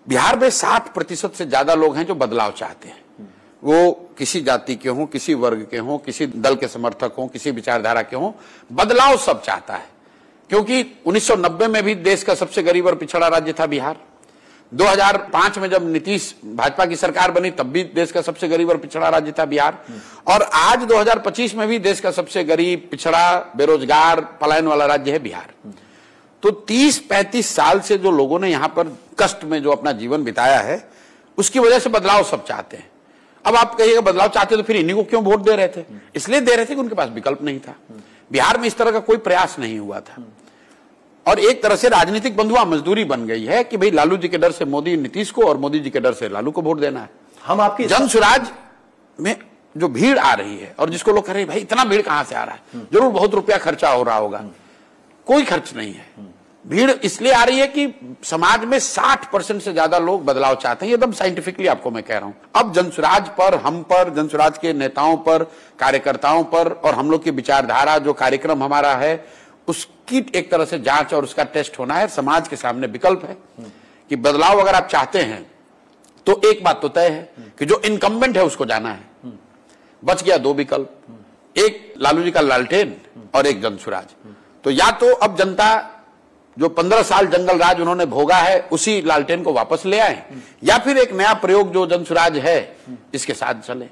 बिहार में 60% से ज्यादा लोग हैं जो बदलाव चाहते हैं। वो किसी जाति के हों, किसी वर्ग के हों, किसी दल के समर्थक हों, किसी विचारधारा के हों, बदलाव सब चाहता है। क्योंकि 1990 में भी देश का सबसे गरीब और पिछड़ा राज्य था बिहार। 2005 में जब नीतीश भाजपा की सरकार बनी तब भी देश का सबसे गरीब और पिछड़ा राज्य था बिहार। और आज 2025 में भी देश का सबसे गरीब, पिछड़ा, बेरोजगार, पलायन वाला राज्य है बिहार। तो 30-35 साल से जो लोगों ने यहां पर कष्ट में जो अपना जीवन बिताया है, उसकी वजह से बदलाव सब चाहते हैं। अब आप कहिएगा बदलाव चाहते तो फिर इन्हीं को क्यों वोट दे रहे थे? इसलिए दे रहे थे कि उनके पास विकल्प नहीं था। बिहार में इस तरह का कोई प्रयास नहीं हुआ था। और एक तरह से राजनीतिक बंधुआ मजदूरी बन गई है कि भाई लालू जी के डर से मोदी नीतीश को और मोदी जी के डर से लालू को वोट देना है। हम आपकी जन स्वराज में जो भीड़ आ रही है और जिसको लोग कह रहे हैं भाई इतना भीड़ कहां से आ रहा है, जरूर बहुत रुपया खर्चा हो रहा होगा, कोई खर्च नहीं है। भीड़ इसलिए आ रही है कि समाज में 60% से ज्यादा लोग बदलाव चाहते हैं। एकदम साइंटिफिकली आपको मैं कह रहा हूं। अब जनसुराज पर, हम पर, जनसुराज के नेताओं पर, कार्यकर्ताओं पर और हम लोग की विचारधारा जो कार्यक्रम हमारा है उसकी एक तरह से जांच और उसका टेस्ट होना है। समाज के सामने विकल्प है कि बदलाव अगर आप चाहते हैं तो एक बात तो तय है कि जो इनकम्बेंट है उसको जाना है। बच गया 2 विकल्प, एक लालू जी का लालटेन और एक जनसुराज। तो या तो अब जनता जो 15 साल जंगल राज उन्होंने भोगा है उसी लालटेन को वापस ले आए, या फिर एक नया प्रयोग जो जनसुराज है इसके साथ चले।